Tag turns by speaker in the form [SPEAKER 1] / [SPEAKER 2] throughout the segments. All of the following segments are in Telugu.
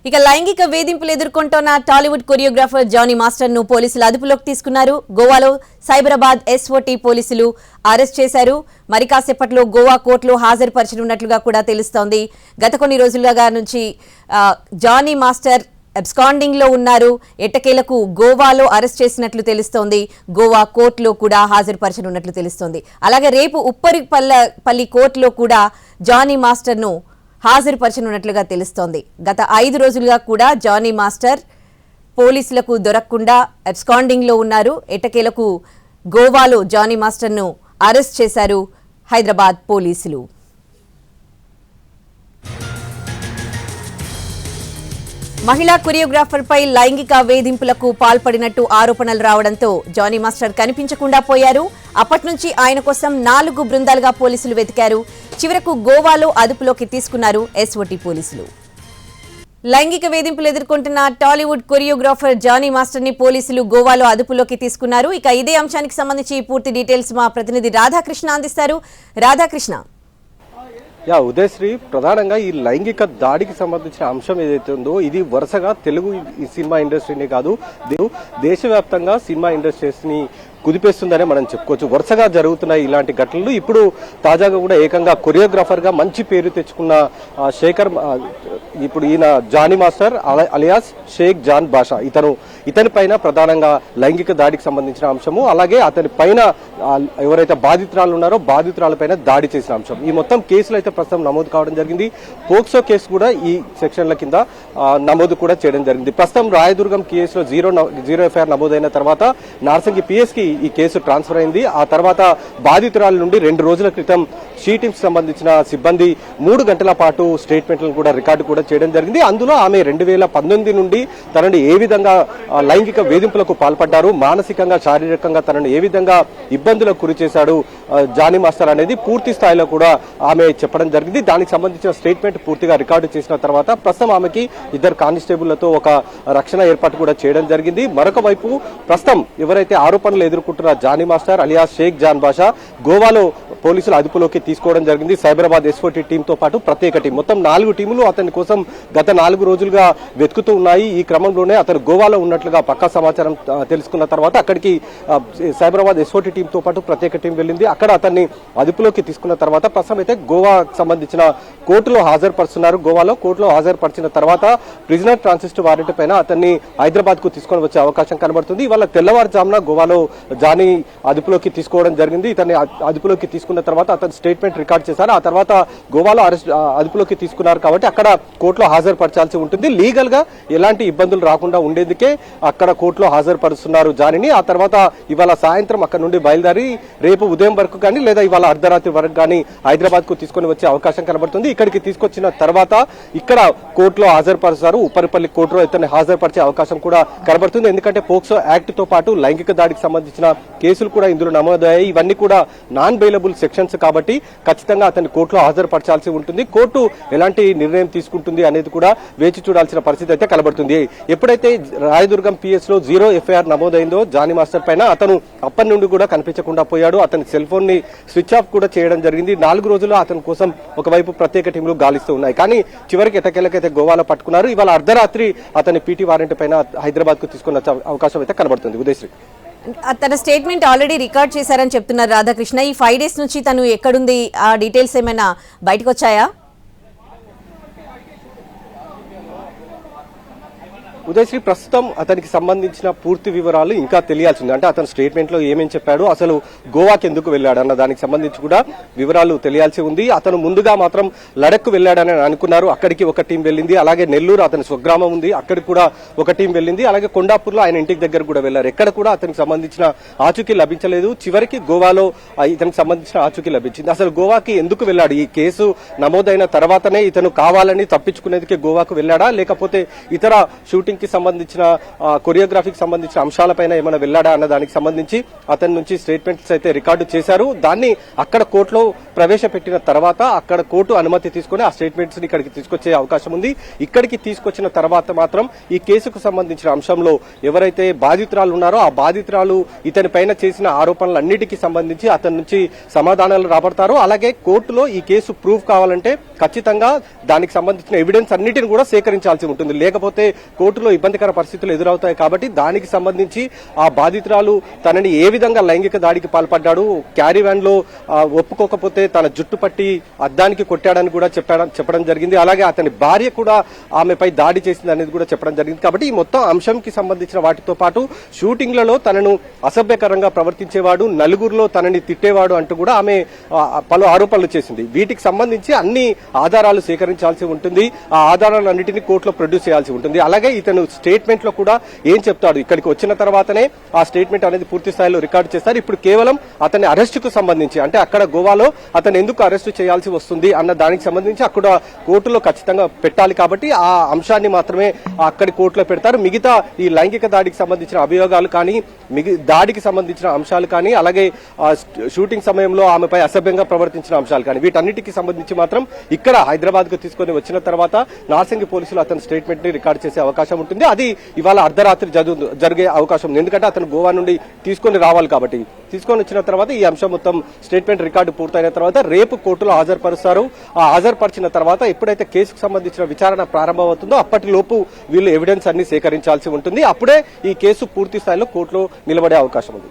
[SPEAKER 1] ఇక లైంగిక వేధింపులు ఎదుర్కొంటున్న టాలీవుడ్ కొరియోగ్రాఫర్ జానీ మాస్టర్ ను పోలీసులు అదుపులోకి తీసుకున్నారు. గోవాలో సైబరాబాద్ ఎస్ఓటీ పోలీసులు అరెస్ట్ చేశారు. మరి కాసేపట్లో గోవా కోర్టులో హాజరుపరచనున్నట్లుగా కూడా తెలుస్తోంది. గత కొన్ని రోజులుగా నుంచి జానీ మాస్టర్ అబ్స్కాండింగ్ లో ఉన్నారు. ఎట్టకేలకు గోవాలో అరెస్ట్ చేసినట్లు తెలుస్తోంది. గోవా కోర్టులో కూడా హాజరుపరచనున్నట్లు తెలుస్తోంది. అలాగే రేపు ఉప్పరిపల్లి కోర్టులో కూడా జానీ మాస్టర్ ను హాజరుపరచనున్నట్లుగా తెలుస్తోంది. గత 5 రోజులుగా కూడా జానీ మాస్టర్ పోలీసులకు దొరకకుండా అబ్స్కాండింగ్ లో ఉన్నారు. ఎట్టకేలకు గోవాలో జానీ మాస్టర్ ను అరెస్ట్ చేశారు హైదరాబాద్ పోలీసులు. మహిళా కొరియోగ్రాఫర్ పై లైంగిక వేధింపులకు పాల్పడినట్టు ఆరోపణలు రావడంతో జానీ మాస్టర్ కనిపించకుండా పోయారు. అప్పటి నుంచి ఆయన కోసం 4 బృందాలుగా పోలీసులు వెతికారు. చివరకు గోవాలో అదుపులోకి తీసుకున్నారు ఎస్ఓటీ పోలీసులు. లైంగిక వేధింపులు ఎదుర్కొంటున్న టాలీవుడ్ కొరియోగ్రాఫర్ జానీ మాస్టర్ ని పోలీసులు గోవాలో అదుపులోకి తీసుకున్నారు. ఇక ఇదే అంశానికి సంబంధించి పూర్తి డీటెయిల్స్ మా ప్రతినిధి రాధాకృష్ణ అందిస్తారు. రాధాకృష్ణ.
[SPEAKER 2] ఉదయశ్రీ, ప్రధానంగా ఈ లైంగిక దాడికి సంబంధించిన అంశం ఏదైతే ఉందో ఇది వరుసగా తెలుగు ఈ సినిమా ఇండస్ట్రీనే కాదు దేశవ్యాప్తంగా సినిమా ఇండస్ట్రీస్ ని కుదిపేస్తుందనే మనం చెప్పుకోవచ్చు. వరుసగా జరుగుతున్నాయి ఇలాంటి ఘటనలు. ఇప్పుడు తాజాగా కూడా ఏకంగా కొరియోగ్రాఫర్ గా మంచి పేరు తెచ్చుకున్న శేఖర్, ఇప్పుడు ఈయన జానీ మాస్టర్ అలియాస్ షేక్ జాన్ బాషా, ఇతని పైన ప్రధానంగా లైంగిక దాడికి సంబంధించిన అంశము, అలాగే అతని పైన ఎవరైతే బాధితురాలు ఉన్నారో బాధితురాలపైన దాడి చేసిన అంశం, ఈ మొత్తం కేసులు అయితే ప్రస్తుతం నమోదు కావడం జరిగింది. పోక్సో కేసు కూడా ఈ సెక్షన్ల కింద నమోదు కూడా చేయడం జరిగింది. ప్రస్తుతం రాయదుర్గం కేసులో జీరో ఎఫ్ఐఆర్ నమోదైన తర్వాత నార్సింగి పిఎస్ కి ఈ కేసు ట్రాన్స్ఫర్ అయింది. ఆ తర్వాత బాధితురాల నుండి 2 రోజుల క్రితం షీటింగ్స్ సంబంధించిన సిబ్బంది 3 గంటల పాటు స్టేట్మెంట్లను కూడా రికార్డు కూడా చేయడం జరిగింది. అందులో ఆమె 2019 నుండి తనని ఏ విధంగా లైంగిక వేధింపులకు పాల్పడ్డారు, మానసికంగా శారీరకంగా తనను ఏ విధంగా ఇబ్బందులకు గురి చేశాడు జానీ మాస్టర్ అనేది పూర్తి స్థాయిలో కూడా ఆమె చెప్పడం జరిగింది. దానికి సంబంధించిన స్టేట్మెంట్ పూర్తిగా రికార్డు చేసిన తర్వాత ప్రస్తుతం ఆమెకి 2 కానిస్టేబుళ్లతో ఒక రక్షణ ఏర్పాటు కూడా చేయడం జరిగింది. మరొక వైపు ప్రస్తుతం ఎవరైతే ఆరోపణలు ఎదుర్కొంటున్న జానీ మాస్టర్ అలియాస్ షేక్ జాన్ బాషా గోవాలో పోలీసులు అదుపులోకి తీసుకోవడం జరిగింది. సైబరాబాద్ ఎస్ఓటీ టీంతో పాటు ప్రత్యేక టీం, మొత్తం 4 టీములు అతని కోసం గత 4 రోజులుగా వెతుకుతూ ఉన్నాయి. ఈ క్రమంలోనే అతను గోవాలో ఉన్నట్లుగా పక్కా సమాచారం తెలుసుకున్న తర్వాత అక్కడికి సైబరాబాద్ ఎస్ఓటీ టీంతో పాటు ప్రత్యేక టీం వెళ్ళింది. అక్కడ అతన్ని అదుపులోకి తీసుకున్న తర్వాత ప్రస్తుతం అయితే గోవాకు సంబంధించిన కోర్టులో హాజరుపరుస్తున్నారు. గోవాలో కోర్టులో హాజరుపరిచిన తర్వాత ప్రిజనర్ ట్రాన్సిస్ట్ వారెంట్ పైన అతన్ని హైదరాబాద్ కు తీసుకొని వచ్చే అవకాశం కనబడుతుంది. ఇవాళ తెల్లవారుజామున గోవాలో జానీ అదుపులోకి తీసుకోవడం జరిగింది. ఇతన్ని అదుపులోకి తీసుకున్న తర్వాత అతను స్టేట్మెంట్ రికార్డ్ చేశారు. ఆ తర్వాత గోవాలో అదుపులోకి తీసుకున్నారు కాబట్టి అక్కడ కోర్టులో హాజరుపరచాల్సి ఉంటుంది. లీగల్ గా ఎలాంటి ఇబ్బందులు రాకుండా ఉండేందుకే అక్కడ కోర్టులో హాజరుపరుస్తున్నారు జానీని. ఆ తర్వాత ఇవాళ సాయంత్రం అక్కడ నుండి బయలుదేరి రేపు ఉదయం వరకు కానీ లేదా ఇవాళ అర్ధరాత్రి వరకు కానీ హైదరాబాద్ కు తీసుకొని వచ్చే అవకాశం కనబడుతుంది. ఇక్కడికి తీసుకొచ్చిన తర్వాత ఇక్కడ కోర్టులో హాజరుపరుస్తారు. ఉప్పరిపల్లి కోర్టులో ఇతన్ని హాజరుపరిచే అవకాశం కూడా కనబడుతుంది. ఎందుకంటే పోక్సో యాక్ట్ తో పాటు లైంగిక దాడికి సంబంధించిన కేసులు కూడా ఇందులో నమోదయ్యాయి. ఇవన్నీ కూడా నాన్ బెయిలబుల్ సెక్షన్స్ కాబట్టి ఖచ్చితంగా అతన్ని కోర్టులో హాజరుపరచాల్సి ఉంటుంది. కోర్టు ఎలాంటి నిర్ణయం తీసుకుంటుంది అనేది కూడా వేచి చూడాల్సిన పరిస్థితి అయితే కనబడుతుంది. ఎప్పుడైతే రాయదుర్గం పిఎస్ లో 0 ఎఫ్ఐఆర్ నమోదైందో జానీ మాస్టర్ పైన అతను అప్పటి నుండి కూడా కనిపించకుండా పోయాడు. అతని సెల్ ఫోన్ ని స్విచ్ ఆఫ్ కూడా చేయడం జరిగింది. 4 రోజుల్లో అతని కోసం ఒకవైపు ప్రత్యేక టీంలు గాలిస్తూ ఉన్నాయి. కానీ చివరికి ఎట్టకేలకైతే గోవాలో పట్టుకున్నారు. ఇవాళ అర్ధరాత్రి అతని పీటీ వారెంట్ పైన హైదరాబాద్ కు తీసుకున్న అవకాశం అయితే కనబడుతుంది. ఉదయశ్రీ,
[SPEAKER 1] తన స్టేట్మెంట్ ఆల్రెడీ రికార్డ్ చేశారని చెప్తున్నారు రాధాకృష్ణ. ఈ 5 డేస్ నుంచి తను ఎక్కడుంది, ఆ డీటెయిల్స్ ఏమైనా బయటకు వచ్చాయా?
[SPEAKER 2] ఉదయశ్రీ, ప్రస్తుతం అతనికి సంబంధించిన పూర్తి వివరాలు ఇంకా తెలియాల్సి ఉంది. అంటే అతను స్టేట్మెంట్ లో ఏమేమి చెప్పాడు, అసలు గోవాకి ఎందుకు వెళ్ళాడు అన్న దానికి సంబంధించి కూడా వివరాలు తెలియాల్సి ఉంది. అతను ముందుగా మాత్రం లడక్ వెళ్ళాడని అనుకున్నారు. అక్కడికి ఒక టీం వెళ్ళింది. అలాగే నెల్లూరు అతని స్వగ్రామం ఉంది, అక్కడికి కూడా ఒక టీం వెళ్ళింది. అలాగే కొండాపూర్లో ఆయన ఇంటికి దగ్గర కూడా వెళ్లారు. ఎక్కడ కూడా అతనికి సంబంధించిన ఆచూకీ లభించలేదు. చివరికి గోవాలో ఇతనికి సంబంధించిన ఆచూకీ లభించింది. అసలు గోవాకి ఎందుకు వెళ్ళాడు? ఈ కేసు నమోదైన తర్వాతనే ఇతను కావాలని తప్పించుకునేందుకే గోవాకు వెళ్ళాడా, లేకపోతే ఇతర షూటింగ్ కి సంబంధించిన కొరియోగ్రఫీకి సంబంధించిన అంశాలపైన ఏమైనా వెళ్ళాడా అన్న దానికి సంబంధించి అతని నుంచి స్టేట్మెంట్స్ అయితే రికార్డు చేశారు. దాన్ని అక్కడ కోర్టులో ప్రవేశపెట్టిన తర్వాత అక్కడ కోర్టు అనుమతి తీసుకుని ఆ స్టేట్మెంట్స్ ని ఇక్కడికి తీసుకొచ్చే అవకాశం ఉంది. ఇక్కడికి తీసుకొచ్చిన తర్వాత మాత్రం ఈ కేసుకు సంబంధించిన అంశంలో ఎవరైతే బాధితురాలు ఉన్నారో ఆ బాధితురాలు ఇతని పైన చేసిన ఆరోపణలన్నిటికీ సంబంధించి అతని నుంచి సమాధానాలు రాబడతారు. అలాగే కోర్టులో ఈ కేసు ప్రూఫ్ కావాలంటే ఖచ్చితంగా దానికి సంబంధించిన ఎవిడెన్స్ అన్నిటిని కూడా సేకరించాల్సి ఉంటుంది. లేకపోతే కోర్టులో ఇబ్బందికర పరిస్థితులు ఎదురవుతాయి. కాబట్టి దానికి సంబంధించి ఆ బాధితురాలు తనని ఏ విధంగా లైంగిక దాడికి పాల్పడ్డాడు, క్యారీ వ్యాన్ లో ఒప్పుకోకపోతే తన జుట్టు పట్టి అద్దానికి కొట్టాడని కూడా చెప్పడం జరిగింది. అలాగే అతని భార్య కూడా ఆమెపై దాడి చేసింది అనేది కూడా చెప్పడం జరిగింది. కాబట్టి ఈ మొత్తం అంశంకి సంబంధించిన వాటితో పాటు షూటింగ్లలో తనను అసభ్యకరంగా ప్రవర్తించేవాడు, నలుగురిలో తనని తిట్టేవాడు అంటూ కూడా ఆమె పలు ఆరోపణలు చేసింది. వీటికి సంబంధించి అన్ని ఆధారాలు సేకరించాల్సి ఉంటుంది. ఆ ఆధారాలన్నింటినీ కోర్టులో ప్రొడ్యూస్ చేయాల్సి ఉంటుంది. అలాగే ఇతను స్టేట్మెంట్ లో కూడా ఏం చెప్తాడు, ఇక్కడికి వచ్చిన తర్వాతనే ఆ స్టేట్మెంట్ అనేది పూర్తి స్థాయిలో రికార్డు చేస్తారు. ఇప్పుడు కేవలం అతని అరెస్టుకు సంబంధించి, అంటే అక్కడ గోవాలో అతను ఎందుకు అరెస్టు చేయాల్సి వస్తుంది అన్న దానికి సంబంధించి అక్కడ కోర్టులో ఖచ్చితంగా పెట్టాలి. కాబట్టి ఆ అంశాన్ని మాత్రమే అక్కడి కోర్టులో పెడతారు. మిగతా ఈ లైంగిక దాడికి సంబంధించిన అభియోగాలు కానీ, దాడికి సంబంధించిన అంశాలు కానీ, అలాగే షూటింగ్ సమయంలో ఆమెపై అసభ్యంగా ప్రవర్తించిన అంశాలు కానీ, వీటన్నిటికి సంబంధించి మాత్రం ఇక్కడ హైదరాబాద్ కు తీసుకొని వచ్చిన తర్వాత నార్సింగి పోలీసులు అతని స్టేట్మెంట్ ని రికార్డు చేసే అవకాశం ఉంటుంది. అది ఇవాళ అర్ధరాత్రి జరిగే అవకాశం ఉంది. ఎందుకంటే అతను గోవా నుండి తీసుకొని రావాలి. కాబట్టి తీసుకొని వచ్చిన తర్వాత ఈ అంశం మొత్తం స్టేట్మెంట్ రికార్డు పూర్తయిన తర్వాత రేపు కోర్టులో హాజరుపరుస్తారు. ఆ హాజరుపరిచిన తర్వాత ఎప్పుడైతే కేసుకు సంబంధించిన విచారణ ప్రారంభమవుతుందో అప్పటిలోపు వీళ్ళు ఎవిడెన్స్ అన్ని సేకరించాల్సి ఉంటుంది. అప్పుడే ఈ కేసు పూర్తి స్థాయిలో కోర్టులో నిలబడే అవకాశం ఉంది.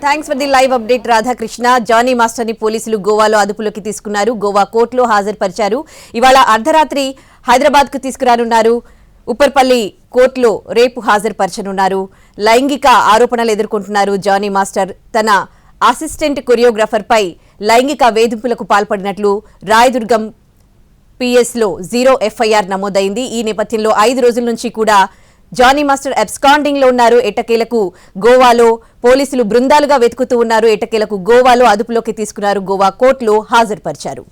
[SPEAKER 1] Thanks for the live update Radhakrishna. Jani master ని పోలీసులు గోవాలో అదుపులోకి తీసుకున్నారు. గోవా కోర్టులో హాజరుపరిచారు. ఇవాళ అర్ధరాత్రి హైదరాబాద్ కు తీసుకురానున్నారు. ఉప్పర్పల్లి కోర్టులో రేపు హాజరుపరచనున్నారు. లైంగిక ఆరోపణలు ఎదుర్కొంటున్నారు జానీ మాస్టర్. తన అసిస్టెంట్ కొరియోగ్రాఫర్ పై లైంగిక వేధింపులకు పాల్పడినట్లు రాయదుర్గం PS లో 0 FIR నమోదైంది. ఈ నేపథ్యంలో 5 రోజుల నుంచి కూడా జానీ మాస్టర్ అబ్స్కాండింగ్ లో ఉన్నారు. ఎట్టకేలకు గోవాలో పోలీసులు బృందాలుగా వెతుకుతూ ఉన్నారు. ఎట్టకేలకు గోవాలో అదుపులోకి తీసుకున్నారు. గోవా కోర్టులో హాజరుపరిచారు.